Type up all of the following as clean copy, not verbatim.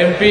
MP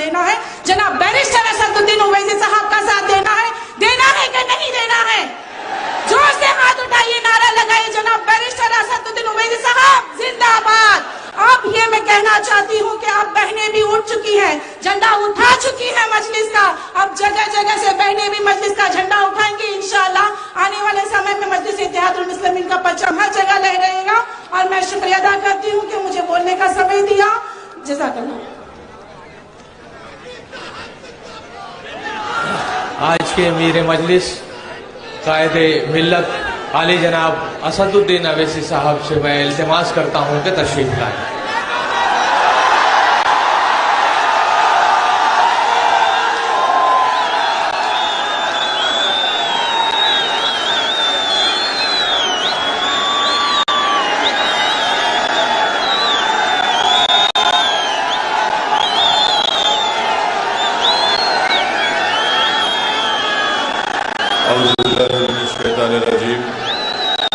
دینا ہے, جناب بیرسٹر اسدالدین اویسی صاحب کا ساتھ دینا ہے کہ نہیں دینا ہے؟ زور سے ہاتھ اٹھائیے, نعرہ لگائیے, جناب بیرسٹر اسدالدین اویسی صاحب زندہ باد. اب یہ میں کہنا چاہتی ہوں کہ اب بہنیں بھی اٹھ چکی ہیں, جھنڈا اٹھا چکی ہے مجلس کا. اب جگہ جگہ سے بہنیں بھی مجلس کا جھنڈا اٹھائیں گی انشاءاللہ. آنے والے سمے میں مجلس اتحاد المسلمین کا پرچم ہر جگہ لہرائے گا. اور میں شکریہ ادا کرتی ہوں کہ مجھے بولنے کا سمے دیا. جزاک اللہ. آج کے امیر مجلس قائد ملت عالی جناب اسدالدین اویسی صاحب سے میں التماس کرتا ہوں کہ تشریف لائیں.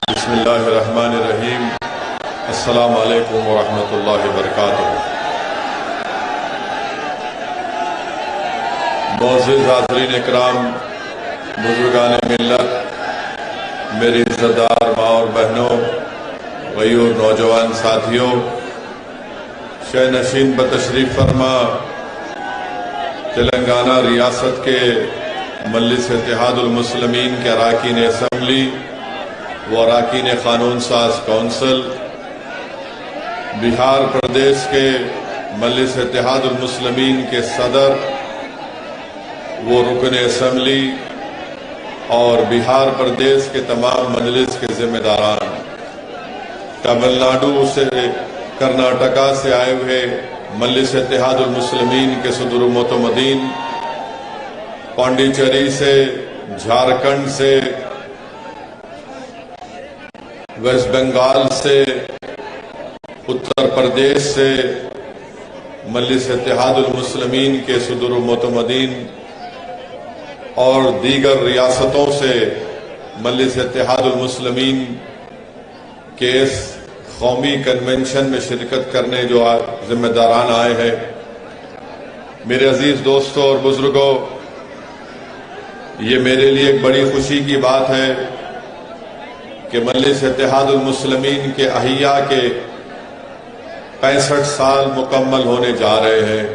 بسم اللہ الرحمن الرحیم. السلام علیکم ورحمۃ اللہ وبرکاتہ. معزز حاضرین اکرام, بزرگان ملت, میری عزتدار ماں اور بہنوں, غیور نوجوان ساتھیوں, شہ نشین بتشریف فرما تلنگانہ ریاست کے مجلس اتحاد المسلمین کے اراکین اسمبلی و اراکین قانون ساز کونسل, بہار پردیش کے مجلس اتحاد المسلمین کے صدر و رکن اسمبلی اور بہار پردیش کے تمام مجلس کے ذمہ داران, تمل ناڈو سے, کرناٹکا سے آئے ہوئے مجلس اتحاد المسلمین کے صدر و معتمدین, پانڈیچری سے, جھارکھنڈ سے, ویسٹ بنگال سے, اتر پردیش سے, مجلس اتحاد المسلمین کے صدر و معتمدین اور دیگر ریاستوں سے مجلس اتحاد المسلمین کے اس قومی کنونشن میں شرکت کرنے جو ذمہ داران آئے ہیں, میرے عزیز دوستوں اور بزرگوں, یہ میرے لیے ایک بڑی خوشی کی بات ہے کہ مجلس اتحاد المسلمین کے احیاء کے 65 سال مکمل ہونے جا رہے ہیں.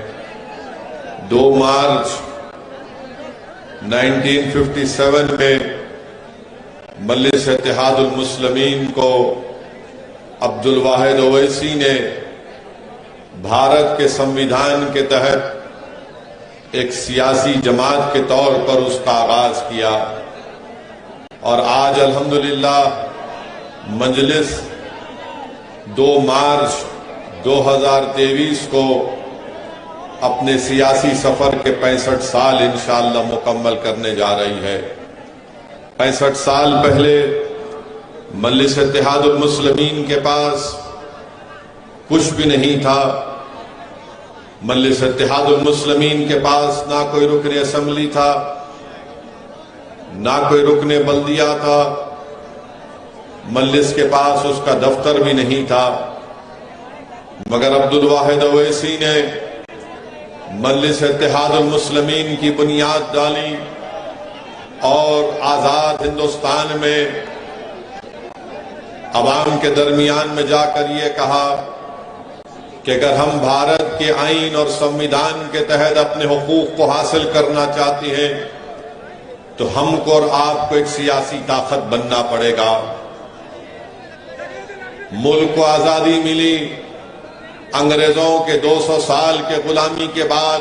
2 مارچ 1957 میں مجلس اتحاد المسلمین کو عبدالواحد اویسی نے بھارت کے سمویدھان کے تحت ایک سیاسی جماعت کے طور پر اس کا آغاز کیا, اور آج الحمدللہ مجلس 2 مارچ 2023 کو اپنے سیاسی سفر کے 65 سال انشاءاللہ مکمل کرنے جا رہی ہے. 65 سال پہلے مجلس اتحاد المسلمین کے پاس کچھ بھی نہیں تھا. مجلس اتحاد المسلمین کے پاس نہ کوئی رکن اسمبلی تھا, نہ کوئی رکن بلدیہ تھا, مجلس کے پاس اس کا دفتر بھی نہیں تھا. مگر عبدالواحد اویسی نے مجلس اتحاد المسلمین کی بنیاد ڈالی اور آزاد ہندوستان میں عوام کے درمیان میں جا کر یہ کہا کہ اگر ہم بھارت کے آئین اور سمویدھان کے تحت اپنے حقوق کو حاصل کرنا چاہتے ہیں تو ہم کو اور آپ کو ایک سیاسی طاقت بننا پڑے گا. ملک کو آزادی ملی انگریزوں کے 200 سال کے غلامی کے بعد,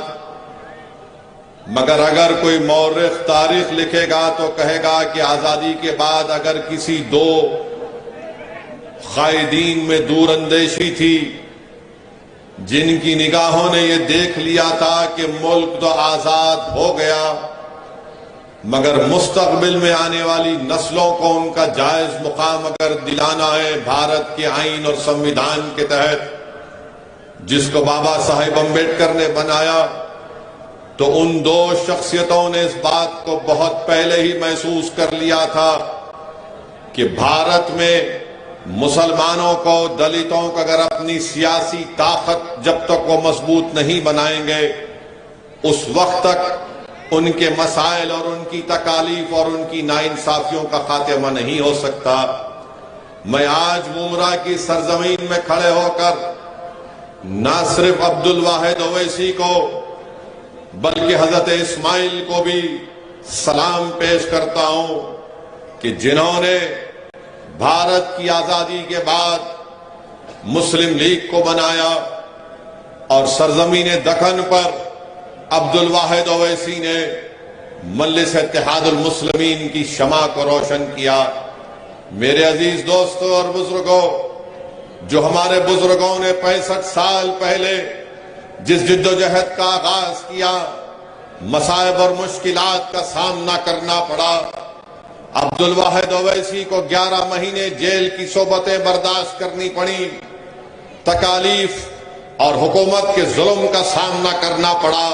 مگر اگر کوئی مورخ تاریخ لکھے گا تو کہے گا کہ آزادی کے بعد اگر کسی 2 قائدین میں دور اندیشی تھی جن کی نگاہوں نے یہ دیکھ لیا تھا کہ ملک تو آزاد ہو گیا, مگر مستقبل میں آنے والی نسلوں کو ان کا جائز مقام اگر دلانا ہے بھارت کے آئین اور سمویدھان کے تحت جس کو بابا صاحب امبیڈکر نے بنایا, تو ان 2 شخصیتوں نے اس بات کو بہت پہلے ہی محسوس کر لیا تھا کہ بھارت میں مسلمانوں کو, دلتوں کو اگر اپنی سیاسی طاقت جب تک وہ مضبوط نہیں بنائیں گے اس وقت تک ان کے مسائل اور ان کی تکالیف اور ان کی ناانصافیوں کا خاتمہ نہیں ہو سکتا۔ میں آج ومرہ کی سرزمین میں کھڑے ہو کر نہ صرف عبد الواحد اویسی کو بلکہ حضرت اسماعیل کو بھی سلام پیش کرتا ہوں کہ جنہوں نے بھارت کی آزادی کے بعد مسلم لیگ کو بنایا اور سرزمین دکن پر عبد الواحد اویسی نے مجلس اتحاد المسلمین کی شمع کو روشن کیا۔ میرے عزیز دوستوں اور بزرگوں، جو ہمارے بزرگوں نے 65 سال پہلے جس جد و جہد کا آغاز کیا، مصائب اور مشکلات کا سامنا کرنا پڑا، عبد الواحد اویسی کو 11 مہینے جیل کی صحبتیں برداشت کرنی پڑی، تکالیف اور حکومت کے ظلم کا سامنا کرنا پڑا،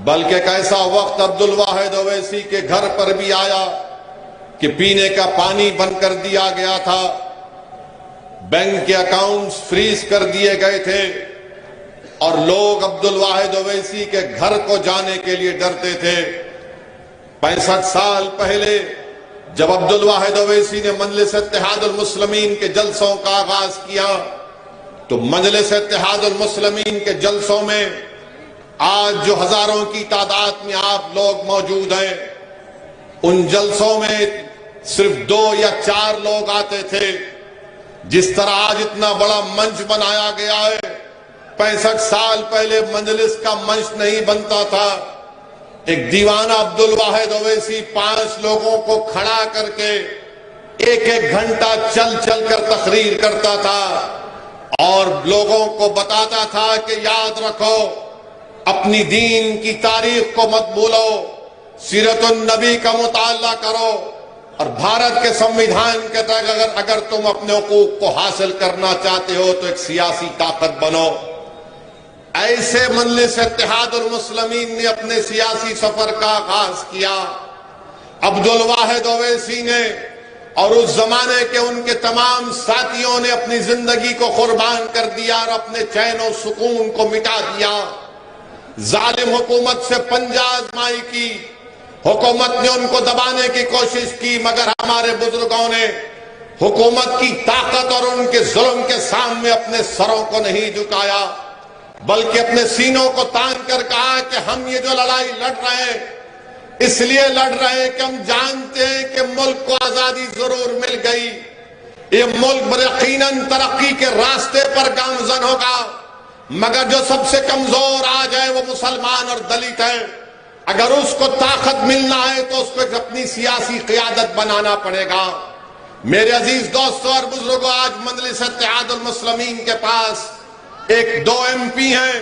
بلکہ ایک ایسا وقت عبد الواحد اویسی کے گھر پر بھی آیا کہ پینے کا پانی بند کر دیا گیا تھا، بینک کے اکاؤنٹس فریز کر دیے گئے تھے، اور لوگ عبد الواحد اویسی کے گھر کو جانے کے لیے ڈرتے تھے۔ 65 سال پہلے جب عبد الواحد اویسی نے مجلس اتحاد المسلمین کے جلسوں کا آغاز کیا تو مجلس اتحاد المسلمین کے جلسوں میں آج جو ہزاروں کی تعداد میں آپ لوگ موجود ہیں، ان جلسوں میں صرف 2 یا 4 لوگ آتے تھے۔ جس طرح آج اتنا بڑا منچ بنایا گیا ہے، 65 سال پہلے مجلس کا منچ نہیں بنتا تھا۔ ایک دیوانہ عبد الواحد اویسی 5 لوگوں کو کھڑا کر کے 1 گھنٹہ چل چل کر تقریر کرتا تھا اور لوگوں کو بتاتا تھا کہ یاد رکھو، اپنی دین کی تاریخ کو مت بھولو، سیرت النبی کا مطالعہ کرو، اور بھارت کے سمویدھان کے تحت اگر تم اپنے حقوق کو حاصل کرنا چاہتے ہو تو ایک سیاسی طاقت بنو۔ ایسے مجلس اتحاد المسلمین نے اپنے سیاسی سفر کا آغاز کیا۔ عبد الواحد اویسی نے اور اس زمانے کے ان کے تمام ساتھیوں نے اپنی زندگی کو قربان کر دیا اور اپنے چین و سکون کو مٹا دیا۔ ظالم حکومت سے پنجہ آزمائی کی، حکومت نے ان کو دبانے کی کوشش کی، مگر ہمارے بزرگوں نے حکومت کی طاقت اور ان کے ظلم کے سامنے اپنے سروں کو نہیں جھکایا، بلکہ اپنے سینوں کو تان کر کہا کہ ہم یہ جو لڑائی لڑ رہے ہیں اس لیے لڑ رہے ہیں کہ ہم جانتے ہیں کہ ملک کو آزادی ضرور مل گئی، یہ ملک یقیناً ترقی کے راستے پر گامزن ہوگا، مگر جو سب سے کمزور آج ہے وہ مسلمان اور دلت ہے۔ اگر اس کو طاقت ملنا ہے تو اس کو اپنی سیاسی قیادت بنانا پڑے گا۔ میرے عزیز دوستوں اور بزرگوں، آج مجلس اتحاد المسلمین کے پاس 2 MP ہیں،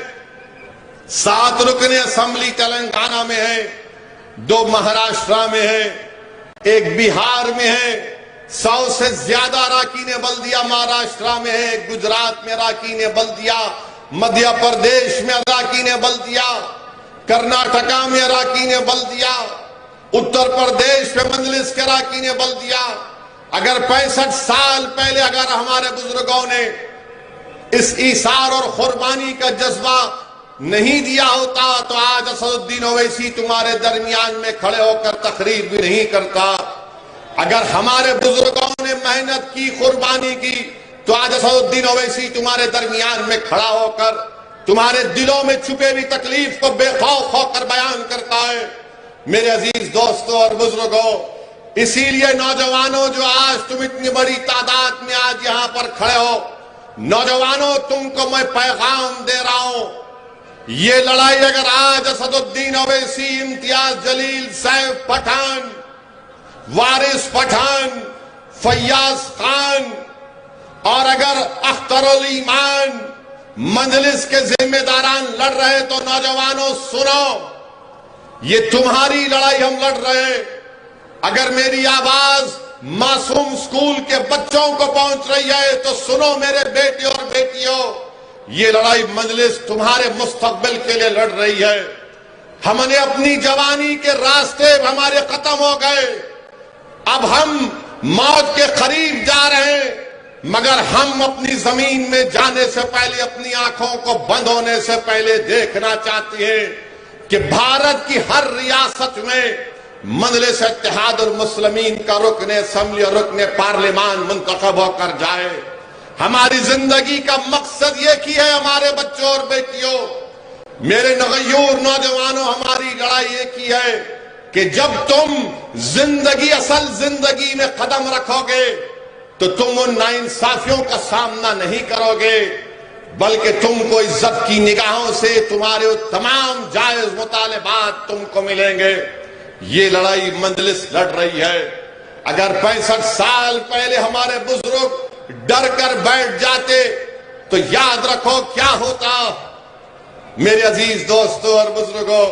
7 رکن اسمبلی تلنگانہ میں ہیں، 2 مہاراشٹرا میں ہیں، 1 بہار میں ہے، 100 سے زیادہ اراکین بلدیہ مہاراشٹرا میں ہے، گجرات میں اراکین بلدیہ، مدھیہ پردیش میں اراکین بلدیہ، کرناٹکا میں اراکین بلدیہ، اتر پردیش میں مجلس کے اراکین بلدیہ۔ اگر 65 سال پہلے اگر ہمارے بزرگوں نے اس ایثار اور قربانی کا جذبہ نہیں دیا ہوتا تو آج اسد الدین اویسی تمہارے درمیان میں کھڑے ہو کر تقریر بھی نہیں کرتا۔ اگر ہمارے بزرگوں نے محنت کی، قربانی کی، تو آج اسد الدین اویسی تمہارے درمیان میں کھڑا ہو کر تمہارے دلوں میں چھپے ہوئی تکلیف کو بے خوف ہو کر بیان کرتا ہے۔ میرے عزیز دوستوں اور بزرگوں، اسی لیے نوجوانوں، جو آج تم اتنی بڑی تعداد میں آج یہاں پر کھڑے ہو، نوجوانوں تم کو میں پیغام دے رہا ہوں، یہ لڑائی اگر آج اسد الدین اویسی، امتیاز جلیل، سیف پٹھان، وارث پٹھان، فیاض خان اور اگر اختر الایمان مجلس کے ذمہ داران لڑ رہے تو نوجوانوں سنو، یہ تمہاری لڑائی ہم لڑ رہے ہیں۔ اگر میری آواز معصوم سکول کے بچوں کو پہنچ رہی ہے تو سنو میرے بیٹے اور بیٹیوں، یہ لڑائی مجلس تمہارے مستقبل کے لیے لڑ رہی ہے۔ ہم نے اپنی جوانی کے راستے ہمارے ختم ہو گئے، اب ہم موت کے قریب جا رہے ہیں، مگر ہم اپنی زمین میں جانے سے پہلے اپنی آنکھوں کو بند ہونے سے پہلے دیکھنا چاہتے ہیں کہ بھارت کی ہر ریاست میں مجلس اتحاد المسلمین کا رکن اسمبلی اور رکن پارلیمان منتخب ہو کر جائے۔ ہماری زندگی کا مقصد یہ کی ہے ہمارے بچوں اور بیٹیوں، میرے غیور نوجوانوں، ہماری لڑائی یہ کی ہے کہ جب تم زندگی اصل زندگی میں قدم رکھو گے تو تم ان ناانصافیوں کا سامنا نہیں کرو گے، بلکہ تم کو عزت کی نگاہوں سے تمہارے تمام جائز مطالبات تم کو ملیں گے۔ یہ لڑائی مجلس لڑ رہی ہے۔ اگر 65 سال پہلے ہمارے بزرگ ڈر کر بیٹھ جاتے تو یاد رکھو کیا ہوتا۔ میرے عزیز دوستوں اور بزرگوں،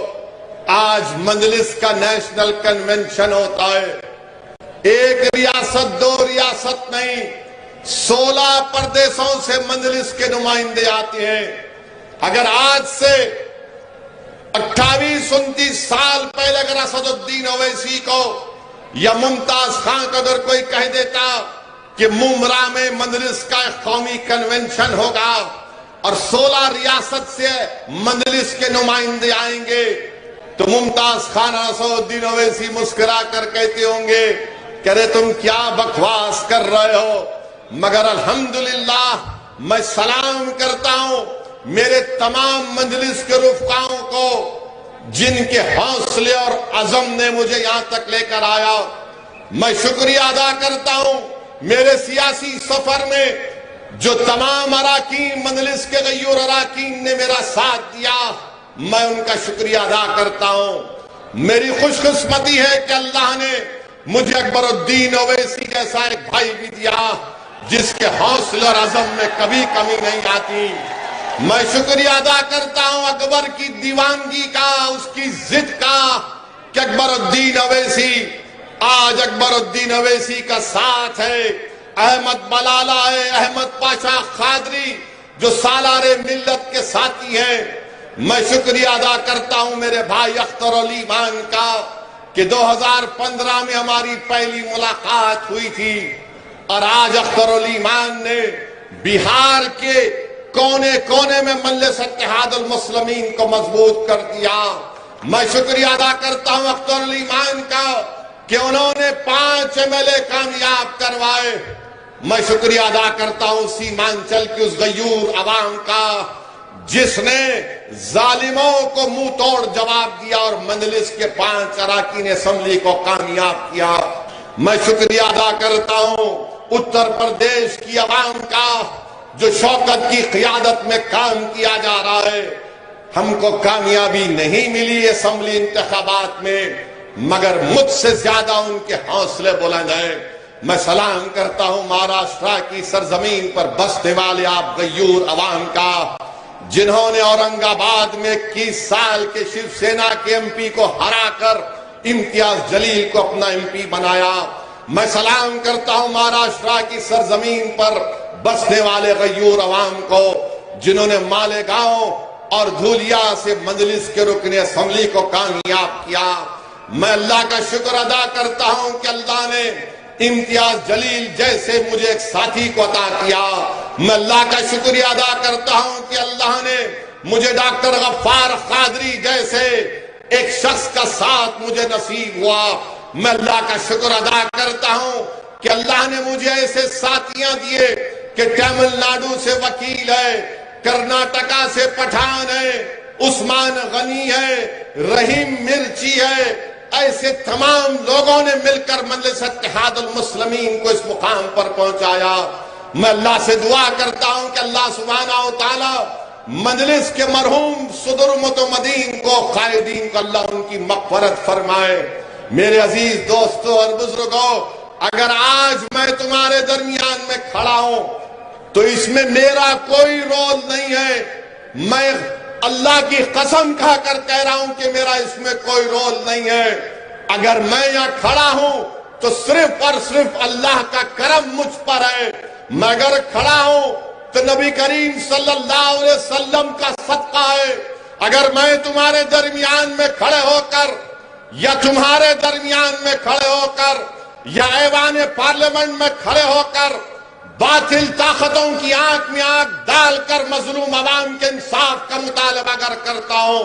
آج مجلس کا نیشنل کنونشن ہوتا ہے۔ ایک ریاست، دو ریاست نہیں، 16 پردیسوں سے مجلس کے نمائندے آتے ہیں۔ اگر آج سے 28-29 سال پہلے اگر اسد الدین اویسی کو یا ممتاز خان کو اگر کوئی کہہ دیتا کہ ممرا میں مجلس کا ایک قومی کنونشن ہوگا اور 16 ریاست سے مجلس کے نمائندے آئیں گے تو ممتاز خان اسد الدین اویسی مسکرا کر کہتے ہوں گے کہ ارے تم کیا بکواس کر رہے ہو۔ مگر الحمدللہ میں سلام کرتا ہوں میرے تمام مجلس کے رفقاؤں کو جن کے حوصلے اور عزم نے مجھے یہاں تک لے کر آیا۔ میں شکریہ ادا کرتا ہوں میرے سیاسی سفر میں جو تمام اراکین مجلس کے غیور اراکین نے میرا ساتھ دیا، میں ان کا شکریہ ادا کرتا ہوں۔ میری خوش قسمتی ہے کہ اللہ نے مجھے اکبر الدین اویسی جیسا ایک بھائی بھی دیا جس کے حوصلے اور عزم میں کبھی کمی نہیں آتی۔ میں شکریہ ادا کرتا ہوں اکبر کی دیوانگی کا، اس کی ضد کا کہ اکبر الدین اویسی، آج اکبر الدین اویسی کا ساتھ ہے، احمد بلالہ ہے، احمد پاشا قادری جو سالار ملت کے ساتھی ہیں۔ میں شکریہ ادا کرتا ہوں میرے بھائی اختر علی مان کا کہ 2015 میں ہماری پہلی ملاقات ہوئی تھی اور آج اختر علی مان نے بہار کے کونے کونے میں مجلس اتحاد المسلمین کو مضبوط کر دیا۔ میں شکریہ ادا کرتا ہوں اختر علی مان کا کہ انہوں نے 5 MLA کامیاب کروائے۔ میں شکریہ ادا کرتا ہوں سیمانچل کی اس غیور عوام کا جس نے ظالموں کو منہ توڑ جواب دیا اور مجلس کے 5 اراکین اسمبلی کو کامیاب کیا۔ میں شکریہ ادا کرتا ہوں اتر پردیش کی عوام کا جو شوکت کی قیادت میں کام کیا جا رہا ہے۔ ہم کو کامیابی نہیں ملی اسمبلی انتخابات میں، مگر مجھ سے زیادہ ان کے حوصلے بلند ہیں۔ میں سلام کرتا ہوں مہاراشٹرا کی سرزمین پر بسنے والے آپ غیور عوام کا جنہوں نے اورنگ آباد میں 21 سال کے شیو سینا کے MP کو ہرا کر امتیاز جلیل کو اپنا MP بنایا۔ میں سلام کرتا ہوں مہاراشٹرا کی سرزمین پر بسنے والے غیور عوام کو جنہوں نے مالیگاؤں اور دھولیا سے مجلس کے رکن اسمبلی کو کامیاب کیا۔ میں اللہ کا شکر ادا کرتا ہوں کہ اللہ نے امتیاز جلیل جیسے مجھے ایک ساتھی کو عطا کیا۔ میں اللہ کا شکریہ ادا کرتا ہوں کہ اللہ نے مجھے ڈاکٹر غفار قادری جیسے ایک شخص کا ساتھ مجھے نصیب ہوا۔ میں اللہ کا شکر ادا کرتا ہوں کہ اللہ نے مجھے ایسے ساتھیاں دیے کہ تمل ناڈو سے وکیل ہے، کرناٹکا سے پٹھان ہے، عثمان غنی ہے، رحیم مرچی ہے۔ ایسے تمام لوگوں نے مل کر مجلس اتحاد المسلمین کو اس مقام پر پہنچایا۔ میں اللہ سے دعا کرتا ہوں کہ اللہ سبحانہ و تعالی مجلس کے مرحوم صدر متمدین کو قائدین کو اللہ ان کی مغفرت فرمائے۔ میرے عزیز دوستوں اور بزرگوں، اگر آج میں تمہارے درمیان میں کھڑا ہوں تو اس میں میرا کوئی رول نہیں ہے۔ میں اللہ کی قسم کھا کر کہہ رہا ہوں کہ میرا اس میں کوئی رول نہیں ہے۔ اگر میں یہاں کھڑا ہوں تو صرف اور صرف اللہ کا کرم مجھ پر ہے۔ میں اگر کھڑا ہوں تو نبی کریم صلی اللہ علیہ وسلم کا صدقہ ہے۔ اگر میں تمہارے درمیان میں کھڑے ہو کر یا تمہارے درمیان میں کھڑے ہو کر یا ایوان پارلیمنٹ میں کھڑے ہو کر باطل طاقتوں کی آنکھ میں آنکھ ڈال کر مظلوم عوام کے انصاف کا مطالبہ اگر کرتا ہوں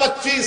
25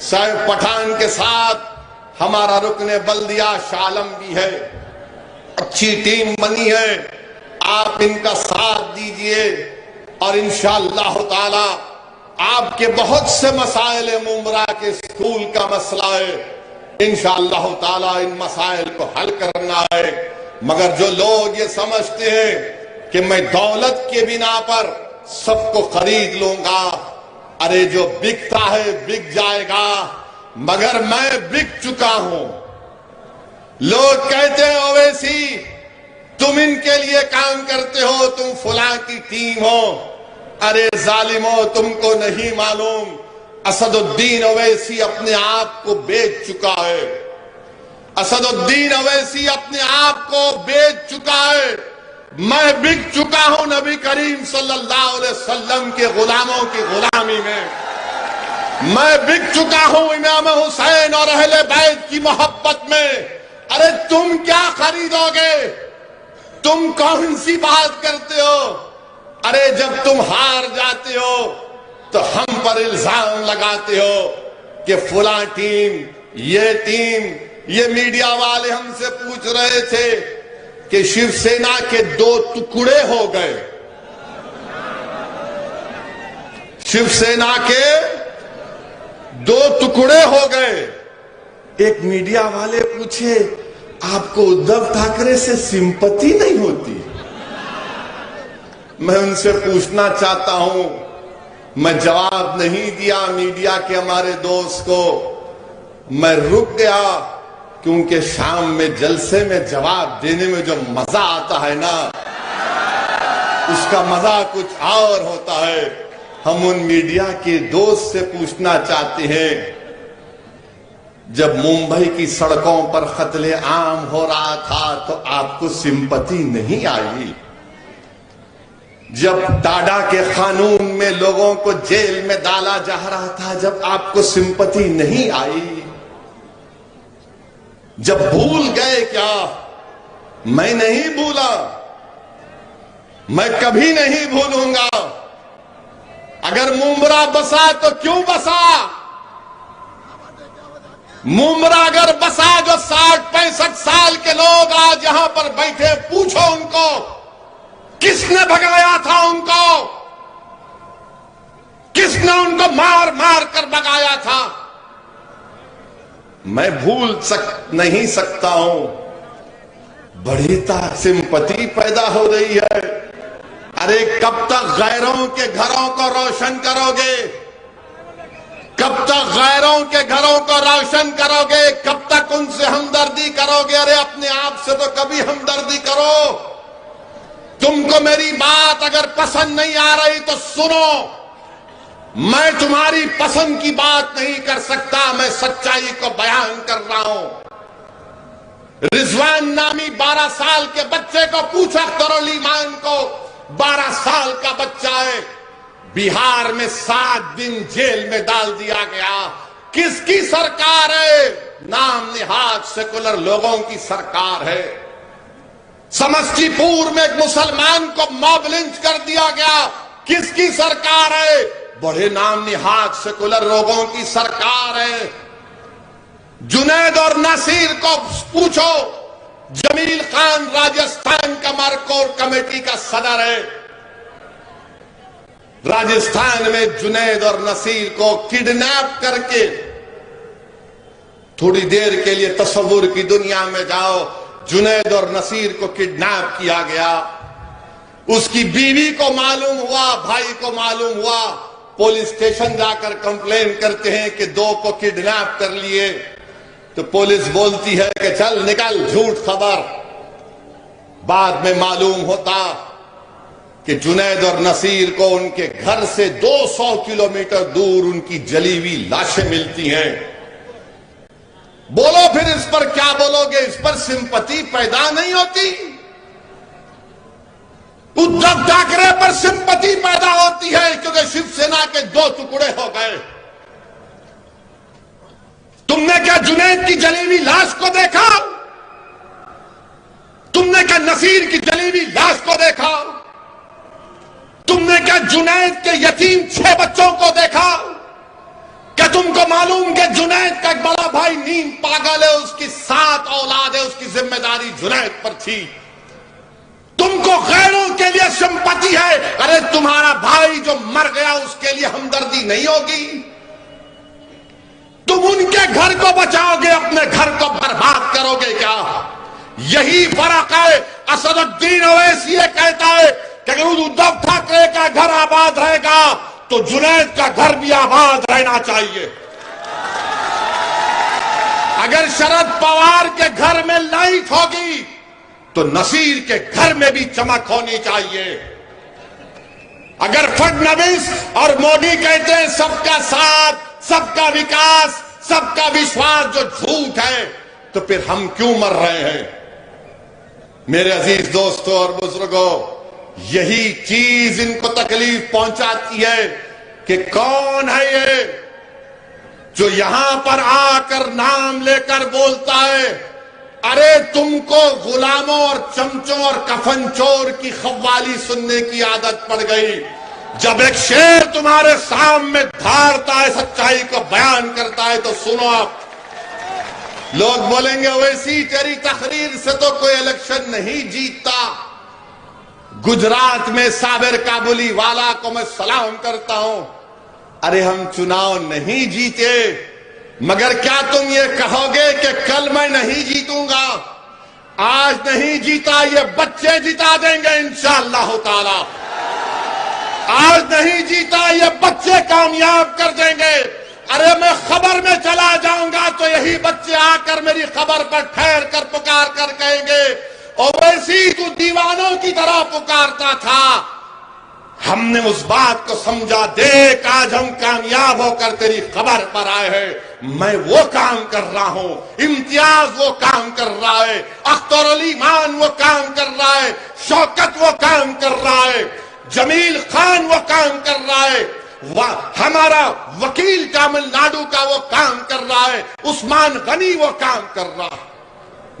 صاحب پٹھان کے ساتھ ہمارا رکن بلدیہ شاہ عالم بھی ہے، اچھی ٹیم بنی ہے، آپ ان کا ساتھ دیجئے اور انشاءاللہ تعالی آپ کے بہت سے مسائل ممبرا کے اسکول کا مسئلہ ہے، انشاءاللہ تعالی ان مسائل کو حل کرنا ہے۔ مگر جو لوگ یہ سمجھتے ہیں کہ میں دولت کے بنا پر سب کو خرید لوں گا، ارے جو بکتا ہے بک جائے گا، مگر میں بک چکا ہوں۔ لوگ کہتے ہیں اویسی تم ان کے لیے کام کرتے ہو، تم فلاں کی ٹیم ہو، ارے ظالمو تم کو نہیں معلوم اسد الدین اویسی اپنے آپ کو بیچ چکا ہے، اسد الدین اویسی اپنے آپ کو بیچ چکا ہے۔ میں بک چکا ہوں نبی کریم صلی اللہ علیہ وسلم کے غلاموں کی غلامی میں، میں بک چکا ہوں امام حسین اور اہل بیت کی محبت میں۔ ارے تم کیا خریدو گے؟ تم کون سی بات کرتے ہو؟ ارے جب تم ہار جاتے ہو تو ہم پر الزام لگاتے ہو کہ فلاں ٹیم، یہ میڈیا والے ہم سے پوچھ رہے تھے کہ شیو سینا کے 2 ٹکڑے ہو گئے، شیو سینا کے 2 ٹکڑے ہو گئے۔ ایک میڈیا والے پوچھے آپ کو ادھو ٹھاکرے سے سمپتی نہیں ہوتی؟ میں ان سے پوچھنا چاہتا ہوں، میں جواب نہیں دیا میڈیا کے ہمارے دوست کو، میں رک گیا کیونکہ شام میں جلسے میں جواب دینے میں جو مزہ آتا ہے نا، اس کا مزہ کچھ اور ہوتا ہے۔ ہم ان میڈیا کے دوست سے پوچھنا چاہتے ہیں، جب ممبئی کی سڑکوں پر قتل عام ہو رہا تھا تو آپ کو سمپتی نہیں آئی؟ جب ٹاڈا کے قانون میں لوگوں کو جیل میں ڈالا جا رہا تھا، جب آپ کو سمپتی نہیں آئی؟ جب بھول گئے کیا؟ میں نہیں بھولا، میں کبھی نہیں بھولوں گا۔ اگر ممبرا بسا تو کیوں بسا؟ ممبرا اگر بسا جو 60-65 سال کے لوگ آج یہاں پر بیٹھے، پوچھو ان کو کس نے بھگایا تھا، ان کو کس نے ان کو مار مار کر بھگایا تھا؟ میں بھول نہیں سکتا ہوں۔ بڑی سمپتی پیدا ہو رہی ہے۔ ارے کب تک غیروں کے گھروں کو روشن کرو گے؟ کب تک غیروں کے گھروں کو روشن کرو گے؟ کب تک ان سے ہمدردی کرو گے؟ ارے اپنے آپ سے تو کبھی ہمدردی کرو۔ تم کو میری بات اگر پسند نہیں آ رہی تو سنو، میں تمہاری پسند کی بات نہیں کر سکتا، میں سچائی کو بیان کر رہا ہوں۔ رضوان نامی 12 سال کے بچے کو پوچھا کرو، لیمان کو 12 سال کا بچہ ہے، بہار میں 7 دن جیل میں ڈال دیا گیا۔ کس کی سرکار ہے؟ نام نہاد سیکولر لوگوں کی سرکار ہے۔ سمستی پور میں ایک مسلمان کو موب لنچ کر دیا گیا، کس کی سرکار ہے؟ بڑے نام نہاد سیکولر لوگوں کی سرکار ہے۔ جنید اور نصیر کو پوچھو، جمیل خان راجستھان کا مرکور کمیٹی کا صدر ہے۔ راجستھان میں جنید اور نصیر کو کڈنیپ کر کے، تھوڑی دیر کے لیے تصور کی دنیا میں جاؤ، جنید اور نصیر کو کڈنیپ کیا گیا۔ اس کی بیوی کو معلوم ہوا، بھائی کو معلوم ہوا، پولیس اسٹیشن جا کر کمپلین کرتے ہیں کہ 2 کو کڈنیپ کر لیے، تو پولیس بولتی ہے کہ چل نکل، جھوٹ خبر۔ بعد میں معلوم ہوتا کہ جنید اور نصیر کو ان کے گھر سے 200 کلومیٹر دور ان کی جلی ہوئی لاشیں ملتی ہیں۔ بولو پھر اس پر کیا بولو گے؟ اس پر سمپتی پیدا نہیں ہوتی؟ ادھو ٹھاکرے پر سمپتی پیدا ہوتی ہے کیونکہ شیو سینا کے 2 ٹکڑے ہو گئے۔ تم نے کیا جنید کی جلی ہوئی لاش کو دیکھا؟ تم نے کیا نصیر کی جلی ہوئی لاش کو دیکھا؟ تم نے کیا جنید کے یتیم 6 بچوں کو دیکھا؟ کیا تم کو معلوم کہ افہیم پاگل ہے، اس کی 7 اولاد ہے، اس کی ذمہ داری جنید پر تھی. تم کو غیروں کے لیے سمپتی ہے، ارے تمہارا بھائی جو مر گیا اس کے لیے ہمدردی نہیں ہوگی؟ تم ان کے گھر کو بچاؤ گے، اپنے گھر کو برباد کرو گے کیا؟ یہی فرق ہے. اسد الدین اویسی یہ کہتا ہے کہ اگر ادھو ٹھاکرے کا گھر آباد رہے گا تو جنید کا گھر بھی آباد رہنا چاہیے. اگر شرد پوار کے گھر میں لائٹ ہوگی تو نصیر کے گھر میں بھی چمک ہونی چاہیے. اگر فڈنویس اور مودی کہتے ہیں سب کا ساتھ، سب کا وکاس، سب کا وشواس، جو جھوٹ ہے، تو پھر ہم کیوں مر رہے ہیں؟ میرے عزیز دوستوں اور بزرگوں، یہی چیز ان کو تکلیف پہنچاتی ہے کہ کون ہے یہ جو یہاں پر آ کر نام لے کر بولتا ہے ارے تم کو غلاموں اور چمچوں اور کفن چور کی قوالی سننے کی عادت پڑ گئی. جب ایک شیر تمہارے سامنے دھارتا ہے، سچائی کو بیان کرتا ہے، تو سنو آپ. لوگ بولیں گے اویسی تیری تقریر سے تو کوئی الیکشن نہیں جیتتا. گجرات میں صابر کابلی والا کو میں سلام کرتا ہوں. ارے ہم چناؤ نہیں جیتے، مگر کیا تم یہ کہو گے کہ کل میں نہیں جیتوں گا؟ آج نہیں جیتا، یہ بچے جتا دیں گے انشاءاللہ تعالی. آج نہیں جیتا، یہ بچے کامیاب کر دیں گے. ارے میں خبر میں چلا جاؤں گا تو یہی بچے آ کر میری خبر پر ٹھہر کر پکار کر کہیں گے اویسی تو دیوانوں کی طرح پکارتا تھا. ہم نے اس بات کو سمجھا، دیکھ آج ہم کامیاب ہو کر تیری خبر پر آئے ہیں. میں وہ کام کر رہا ہوں، امتیاز وہ کام کر رہا ہے، اختر علی مان وہ کام کر رہا ہے، شوکت وہ کام کر رہا ہے، جمیل خان وہ کام کر رہا ہے، ہمارا وکیل تامل ناڈو کا وہ کام کر رہا ہے، عثمان غنی وہ کام کر رہا ہے.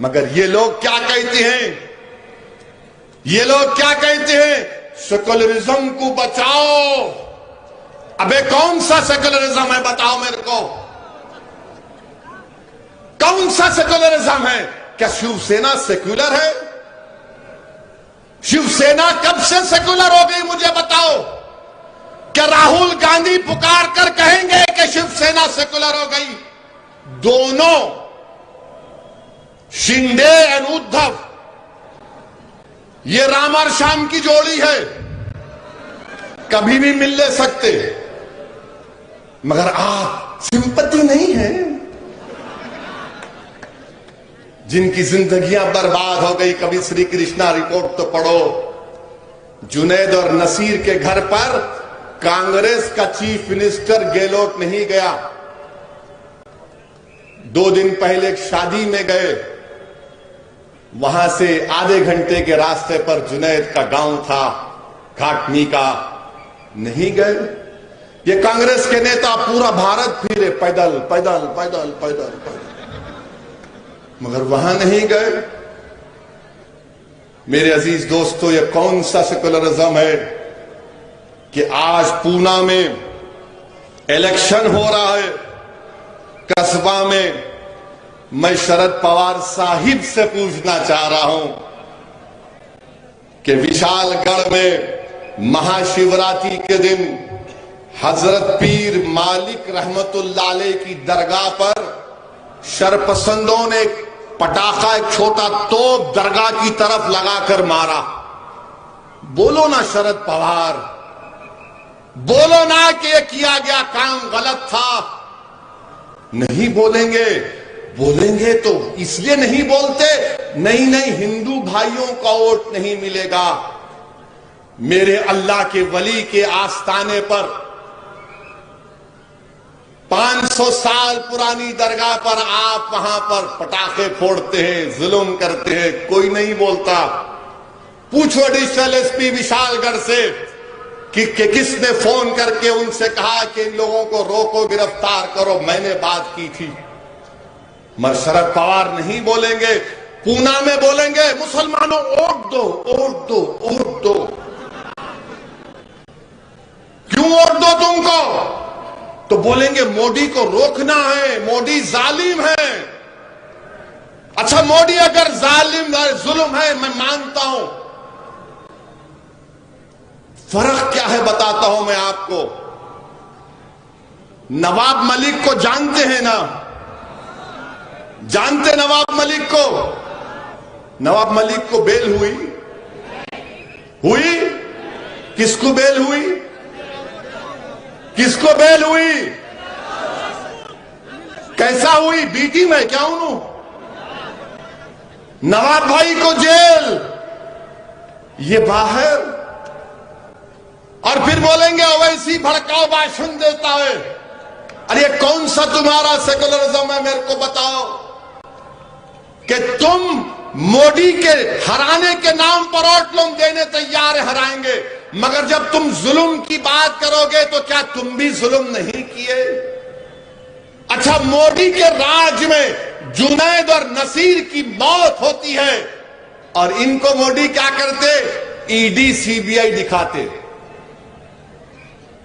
مگر یہ لوگ کیا کہتے ہیں؟ یہ لوگ کیا کہتے ہیں؟ سیکولرزم کو بچاؤ. ابے کون سا سیکولرزم ہے بتاؤ میرے کو؟ کون سا سیکولرزم ہے؟ کیا شیو سینا سیکولر ہے؟ شیو سینا کب سے سیکولر ہو گئی مجھے بتاؤ؟ کیا راہل گاندھی پکار کر کہیں گے کہ شیو سینا سیکولر ہو گئی؟ دونوں شنڈے اور ادھو یہ رام اور شام کی جوڑی ہے، کبھی بھی مل لے سکتے. مگر آپ سمپتی نہیں ہے. جن کی زندگیاں برباد ہو گئی، کبھی سری کرشنا رپورٹ تو پڑھو. جنید اور نصیر کے گھر پر کانگریس کا چیف منسٹر گہلوٹ نہیں گیا. 2 دن پہلے ایک شادی میں گئے، وہاں سے آدھے گھنٹے کے راستے پر جنید کا گاؤں تھا، کھاٹنی کا. نہیں گئے. یہ کانگریس کے نیتا پورا بھارت پھرے، پیدل پیدل پیدل پیدل پیدل، مگر وہاں نہیں گئے. میرے عزیز دوستو، یہ کون سا سیکولرزم ہے کہ آج پونا میں الیکشن ہو رہا ہے، قصبہ میں. میں شرد پوار صاحب سے پوچھنا چاہ رہا ہوں کہ وشال گڑھ میں مہا شیوراتری کے دن حضرت پیر مالک رحمت اللہ علیہ کی درگاہ پر شرپسندوں نے پٹاخہ ایک چھوٹا توپ درگاہ کی طرف لگا کر مارا. بولو نا شرد پوار، بولو نا کہ یہ کیا گیا کام غلط تھا. نہیں بولیں گے. بولیں گے تو اس لیے نہیں بولتے، نہیں ہندو بھائیوں کا ووٹ نہیں ملے گا. میرے اللہ کے ولی کے آستانے پر 500 سال پرانی درگاہ پر آپ وہاں پر پٹاخے پھوڑتے ہیں، ظلم کرتے ہیں، کوئی نہیں بولتا. پوچھو ایڈیشنل ایس پی وشال گڑھ سے کہ کس نے فون کر کے ان سے کہا کہ ان لوگوں کو روکو، گرفتار کرو. میں نے بات کی تھی. مگر شرد پوار نہیں بولیں گے. پونا میں بولیں گے مسلمانوں ووٹ دو، ووٹ دو، ووٹ دو. کیوں ووٹ دو تم کو؟ تو بولیں گے مودی کو روکنا ہے، مودی ظالم ہے. اچھا موڈی اگر ظالم ہے ظلم ہے میں مانتا ہوں، فرق کیا ہے بتاتا ہوں میں آپ کو. نواب ملک کو جانتے ہیں نا؟ جانتے نواب ملک کو؟ نواب ملک کو بیل ہوئی؟ کس کو بیل ہوئی؟ کس کو بیل ہوئی؟ کیسا ہوئی؟ بیٹی میں کیا ہوں؟ نواب بھائی کو جیل، یہ باہر، اور پھر بولیں گے اویسی بھڑکاؤ بھاشن دیتا ہے. ارے یہ کون سا تمہارا سیکولرزم ہے؟ میرے کو بتاؤ کہ تم موڈی کے ہرانے کے نام پر ووٹ لوگ دینے تیار ہرائیں گے، مگر جب تم ظلم کی بات کرو گے تو کیا تم بھی ظلم نہیں کیے؟ اچھا موڈی کے راج میں جنید اور نصیر کی موت ہوتی ہے اور ان کو موڈی کیا کرتے؟ ای ڈی سی بی آئی دکھاتے،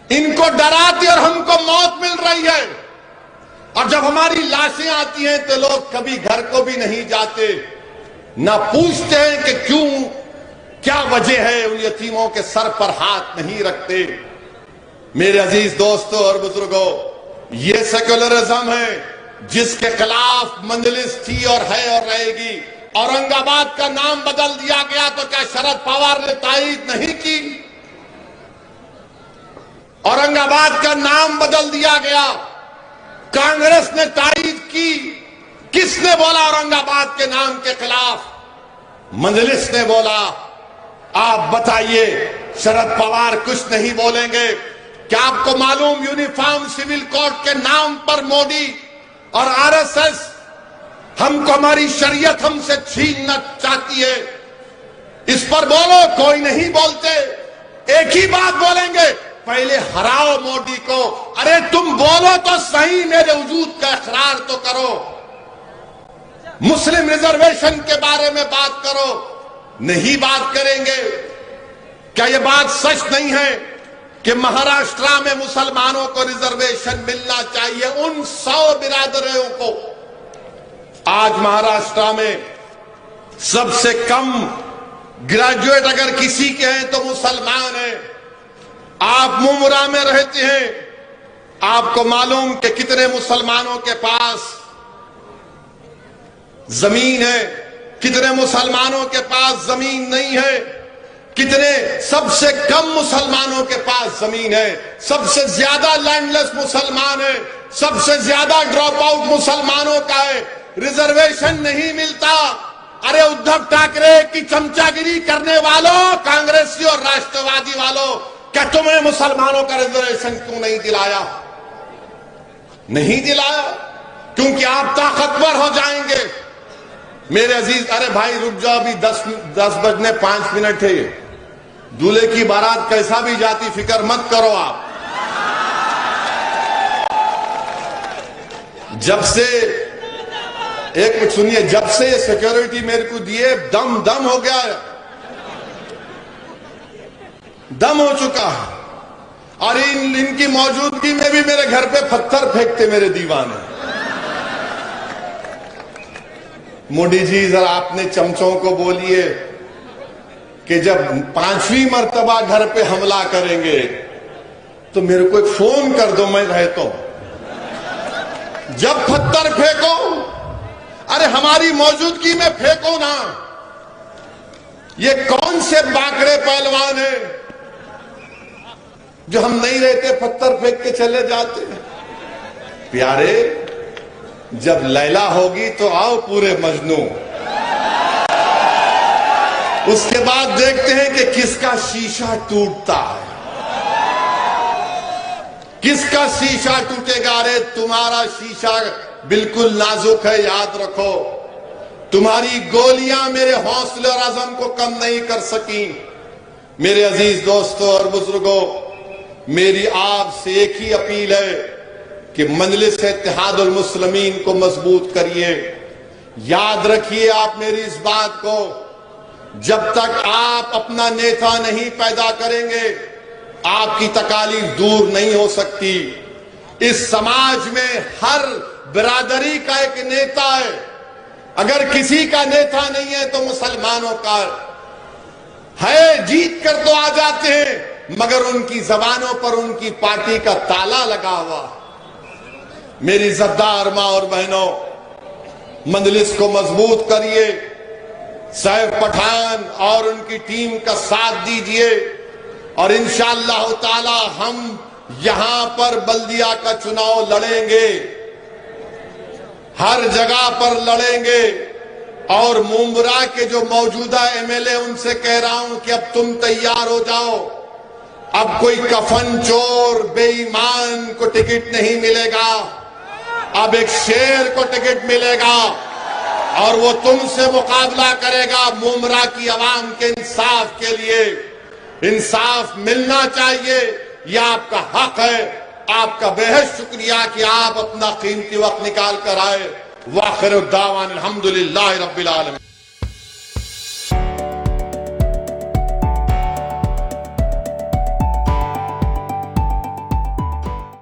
ان کو ڈراتے اور ہم کو موت مل رہی ہے. اور جب ہماری لاشیں آتی ہیں تو لوگ کبھی گھر کو بھی نہیں جاتے، نہ پوچھتے ہیں کہ کیوں، کیا وجہ ہے، ان یتیموں کے سر پر ہاتھ نہیں رکھتے. میرے عزیز دوستوں اور بزرگوں، یہ سیکولرزم ہے جس کے خلاف مجلس تھی اور ہے اور رہے گی. اورنگ آباد کا نام بدل دیا گیا تو کیا شرد پوار نے تائید نہیں کی؟ اورنگ آباد کا نام بدل دیا گیا، کانگریس نے تائید کی. کس نے بولا اورنگ آباد کے نام کے خلاف؟ مجلس نے بولا. آپ بتائیے، شرد پوار کچھ نہیں بولیں گے. کیا آپ کو معلوم یونیفارم سول کوڈ کے نام پر موڈی اور آر ایس ایس ہم کو ہماری شریعت ہم سے چھیننا چاہتی ہے؟ اس پر بولو، کوئی نہیں بولتے. ایک ہی بات بولیں گے، پہلے ہراؤ موڈی کو. ارے تم بولو تو صحیح، میرے وجود کا اقرار تو کرو. مسلم ریزرویشن کے بارے میں بات کرو، نہیں بات کریں گے. کیا یہ بات سچ نہیں ہے کہ مہاراشٹرا میں مسلمانوں کو ریزرویشن ملنا چاہیے؟ ان 100 برادریوں کو آج مہاراشٹرا میں سب سے کم گریجویٹ اگر کسی کے ہیں تو مسلمان ہیں. آپ ممبرا میں رہتے ہیں، آپ کو معلوم کہ کتنے مسلمانوں کے پاس زمین ہے، کتنے مسلمانوں کے پاس زمین نہیں ہے، کتنے سب سے کم مسلمانوں کے پاس زمین ہے، سب سے زیادہ لینڈ لیس مسلمان ہے، سب سے زیادہ ڈراپ آؤٹ مسلمانوں کا ہے. ریزرویشن نہیں ملتا. ارے ادھو ٹھاکرے کی چمچا گیری کرنے والوں، کانگریسی اور راشٹروادی والوں، کیا تمہیں مسلمانوں کا ریزرویشن کیوں نہیں دلایا؟ نہیں دلایا کیونکہ آپ طاقتور ہو جائیں گے. میرے عزیز، ارے بھائی رک جاؤ، ابھی 10 بجنے 5 منٹ ہے. دولہے کی بارات کیسا بھی جاتی، فکر مت کرو آپ. جب سے ایک منٹ سنیے، جب سے یہ سیکیورٹی میرے کو دیے دم ہو گیا ہے، دم ہو چکا ہے. اور ان کی موجودگی میں بھی میرے گھر پہ پتھر پھینکتے میرے دیوانے. موڈی جی ذرا اپنے چمچوں کو بولیے کہ جب 5ویں مرتبہ گھر پہ حملہ کریں گے تو میرے کو ایک فون کر دو، میں رہتا ہوں. جب پتھر پھینکو، ارے ہماری موجودگی میں پھینکو نا. یہ کون سے باکڑے پہلوان ہیں جو ہم نہیں رہتے پتھر پھینک کے چلے جاتے ہیں؟ پیارے، جب لیلا ہوگی تو آؤ پورے مجنو. اس کے بعد دیکھتے ہیں کہ کس کا شیشہ ٹوٹتا ہے، کس کا شیشہ ٹوٹے گا. ارے تمہارا شیشہ بالکل نازک ہے، یاد رکھو. تمہاری گولیاں میرے حوصلے اور عزم کو کم نہیں کر سکیں. میرے عزیز دوستوں اور بزرگوں، میری آپ سے ایک ہی اپیل ہے کہ مجلس اتحاد المسلمین کو مضبوط کریے. یاد رکھیے آپ میری اس بات کو، جب تک آپ اپنا نیتا نہیں پیدا کریں گے آپ کی تکالیف دور نہیں ہو سکتی. اس سماج میں ہر برادری کا ایک نیتا ہے، اگر کسی کا نیتا نہیں ہے تو مسلمانوں کا ہے، جیت کر تو آ جاتے ہیں مگر ان کی زبانوں پر ان کی پارٹی کا تالا لگا ہوا۔ میری عزتدار ماں اور بہنوں، مجلس کو مضبوط کریے، سیف پٹھان اور ان کی ٹیم کا ساتھ دیجئے، اور انشاءاللہ تعالی ہم یہاں پر بلدیہ کا چناؤ لڑیں گے، ہر جگہ پر لڑیں گے، اور ممبرا کے جو موجودہ ایم ایل اے ان سے کہہ رہا ہوں کہ اب تم تیار ہو جاؤ، اب کوئی کفن چور بے ایمان کو ٹکٹ نہیں ملے گا، اب ایک شیر کو ٹکٹ ملے گا اور وہ تم سے مقابلہ کرے گا ممبرا کی عوام کے انصاف کے لیے۔ انصاف ملنا چاہیے، یہ آپ کا حق ہے۔ آپ کا بہت شکریہ کہ آپ اپنا قیمتی وقت نکال کر آئے۔ وآخر الدعوان الحمدللہ رب العالمین۔